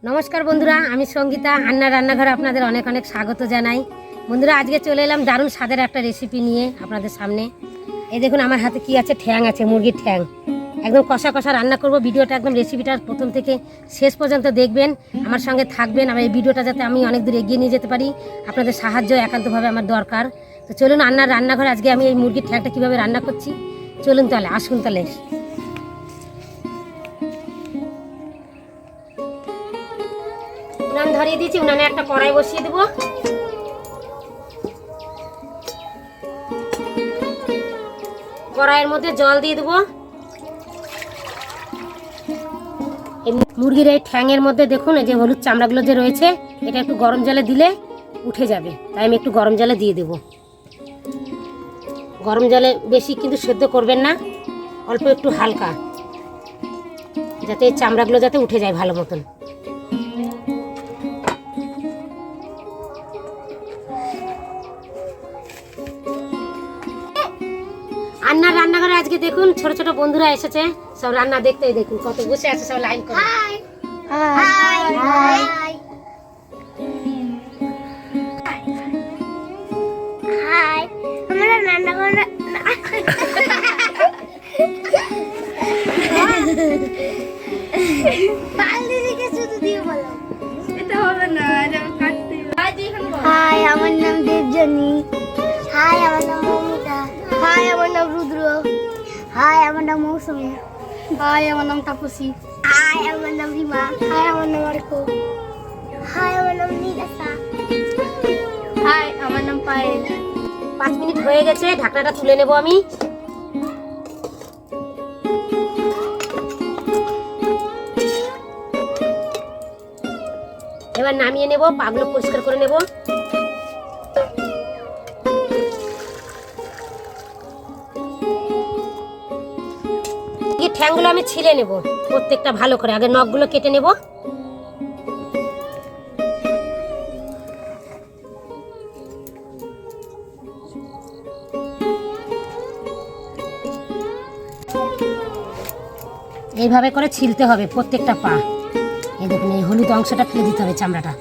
নমস্কার বন্ধুরা, আমি সঙ্গীতা। আন্না রান্নাঘরে আপনাদের অনেক অনেক স্বাগত জানাই। বন্ধুরা, আজকে চলে এলাম দারুণ স্বাদের একটা রেসিপি নিয়ে আপনাদের সামনে। এই দেখুন আমার হাতে কি আছে, ঠ্যাং আছে, মুরগির ঠ্যাং। একদম কষা কষা রান্না করব। ভিডিওটা একদম রেসিপিটা প্রথম থেকে শেষ পর্যন্ত দেখবেন, আমার সঙ্গে থাকবেন। আমার এই ভিডিওটা যাতে আমি অনেক দূর এগিয়ে নিয়ে যেতে পারি, আপনাদের সাহায্য একান্তভাবে আমার দরকার। তো চলুন আন্নার রান্নাঘরে আজকে আমি এই মুরগির ঠ্যাংটা কীভাবে রান্না করছি চলুন তাহলে, আসুন তাহলে। উনান ধরিয়ে দিয়েছি, উনানে একটা কড়াই বসিয়ে দেবো। কড়াইয়ের মধ্যে জল দিয়ে দেবো। মুরগির এই ঠ্যাংয়ের মধ্যে দেখুন এই যে হলুদ চামড়াগুলো যে রয়েছে, এটা একটু গরম জলে দিলে উঠে যাবে, তাই আমি একটু গরম জলে দিয়ে দেবো। গরম জলে বেশি কিন্তু সেদ্ধ করবেন না, অল্প একটু হালকা, যাতে এই চামড়াগুলো যাতে উঠে যায় ভালো মতন। আন্নার রান্নাঘরে আজকে দেখুন ছোট ছোট বন্ধুরা এসেছে, সব রান্না দেখতে। দেখুন কত বসে আছে, সব লাইন করে। হাই হাই হাই হাই, আমরা রান্নাঘরে পালদিকে শুধু দিয়ে বলো, এটা হবে না, এটা কাটতে হবে। হাই, আমার নাম দেবজনী। হাই, আমার নাম মমিতা। হাই, আমার নাম রুদ্র। হাই, আমার নাম মৌসুমী। হাই, আমার নাম তাপসী। হাই, আমার নাম রিমা। হাই, আমার নাম অর্ক। হাই, আমার নাম নিরাসা। হাই, আমার নাম পায়েল। 5 মিনিট হয়ে গেছে, ঢাকনাটা তুলে নেব আমি। এবার নামিয়ে নেব, পাগুলো পরিষ্কার করে নেব। ঠ্যাংগুলো আমি ছিলে নেব প্রত্যেকটা ভালো করে, আগে নখগুলো কেটে নেব। এইভাবে করে ছিলতে হবে প্রত্যেকটা পা। এই দেখুন এই হলুদ অংশটা ফেলে দিতে হবে, চামড়াটা।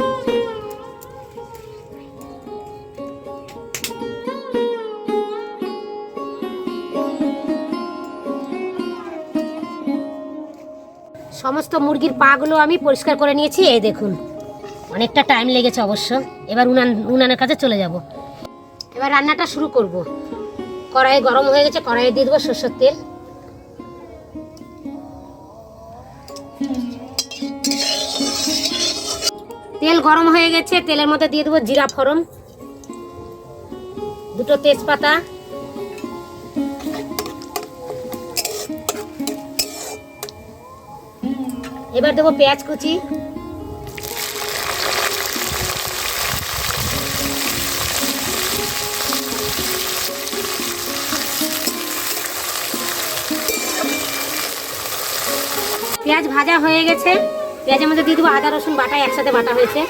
সমস্ত মুরগির পাগুলো আমি পরিষ্কার করে নিয়েছি। এই দেখুন অনেকটা টাইম লেগেছে অবশ্য। এবার উনানের কাছে চলে যাব। এবার রান্নাটা শুরু করব। কড়াই গরম হয়ে গেছে, কড়াইয়ে দিয়ে দেবো সরষের তেল। তেল গরম হয়ে গেছে, তেলের মধ্যে দিয়ে দেবো জিরা ফোড়ন, 2টো তেজপাতা, এবার দেবো পেঁয়াজ কুচি, পেঁয়াজ ভাজা হয়ে গেছে। পেঁয়াজের মধ্যে দিয়ে দেবো আদা রসুন বাটা, একসাথে বাটা হয়েছে।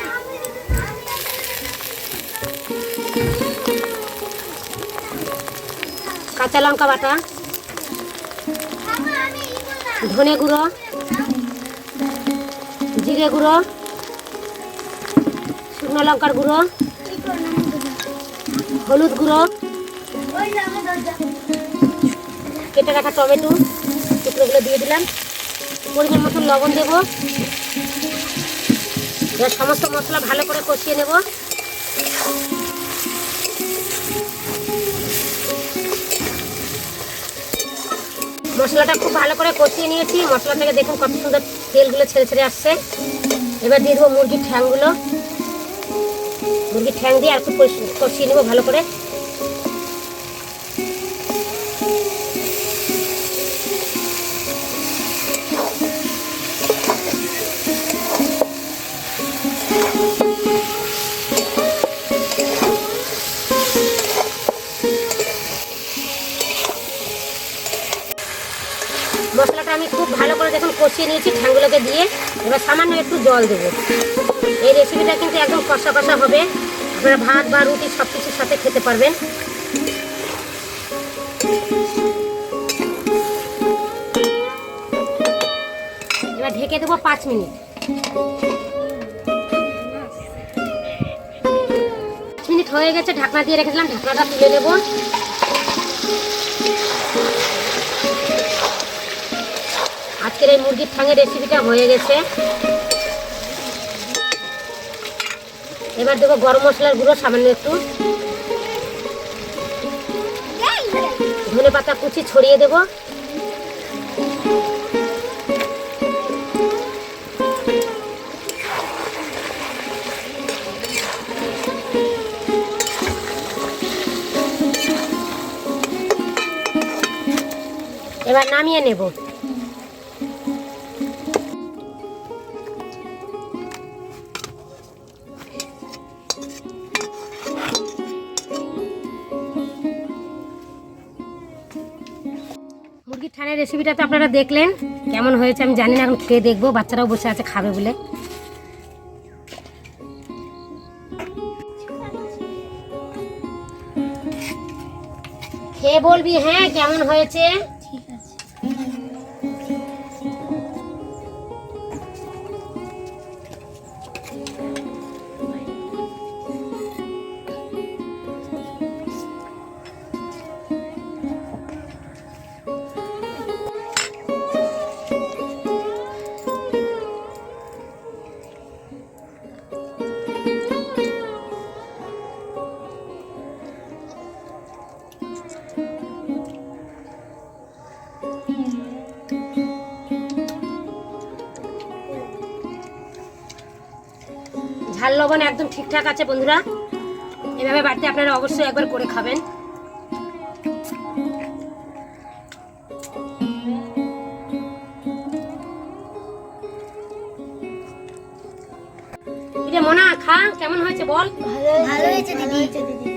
কাঁচা লঙ্কা বাটা, ধনে গুঁড়ো, জিরে গুঁড়ো, শুকনো লঙ্কার গুঁড়ো, হলুদ গুঁড়ো, কেটে রাখা টমেটো টুকরোগুলো দিয়ে দিলাম। পরিমাণ মতন লবণ দেবো। এবার সমস্ত মশলা ভালো করে কষিয়ে নেব। মশলাটা খুব ভালো করে কষিয়ে নিয়েছি। মশলা থেকে দেখুন কত সুন্দর তেলগুলো ছেড়ে ছেড়ে আসছে। এবার দিয়ে দেবো মুরগির ঠ্যাংগুলো। মুরগির ঠ্যাং দিয়ে আর একটু কষিয়ে নেবো ভালো করে। মশলাটা আমি খুব ভালো করে দেখুন কষিয়ে নিয়েছি ঠ্যাংগুলোকে দিয়ে। এবার সামান্য একটু জল দেবো। এই রেসিপিটা কিন্তু একদম কষা কষা হবে, আপনারা ভাত বা রুটি সব কিছুর সাথে খেতে পারবেন। এবার ঢেকে দেবো 5 মিনিট। হয়ে গেছে, ঢাকনা দিয়ে রেখেছিলাম, ঢাকনাটা তুলে নেব। আজকের এই মুরগির ঠ্যাঙের রেসিপিটা হয়ে গেছে। এবার দেবো গরম মশলার গুঁড়ো সামান্য একটু, ধনেপাতা কুচি ছড়িয়ে দেব। এবার নামিয়ে নেব। মুরগির ঠানের রেসিপিটা তো আপনারা দেখলেন, কেমন হয়েছে আমি জানি না, এখন খেয়ে দেখবো। বাচ্চারাও বসে আছে খাবে বলে। খেয়ে বলবি হ্যাঁ কেমন হয়েছে। ঠিক আছে। ঝাল লবণ একদম ঠিকঠাক আছে বন্ধুরা। এভাবে বাড়িতে আপনারা অবশ্যই একবার করে খাবেন। মোনা খা, কেমন হয়েছে বল। ভালো হয়েছে দিদি।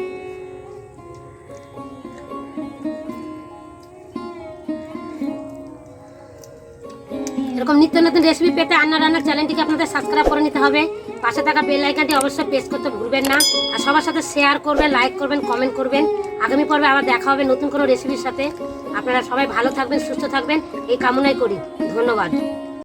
এরকম নিত্য নতুন রেসিপি পেতে আন্না রান্নার চ্যানেলটিকে আপনাদের সাবস্ক্রাইব করে নিতে হবে। পাশে থাকা বেল আইকনটি অবশ্যই প্রেস করতে ভুলবেন না। আর সবার সাথে শেয়ার করবেন, লাইক করবেন, কমেন্ট করবেন। আগামী পর্বে আবার দেখা হবে নতুন কোনো রেসিপির সাথে। আপনারা সবাই ভালো থাকবেন, সুস্থ থাকবেন এই কামনাই করি। ধন্যবাদ।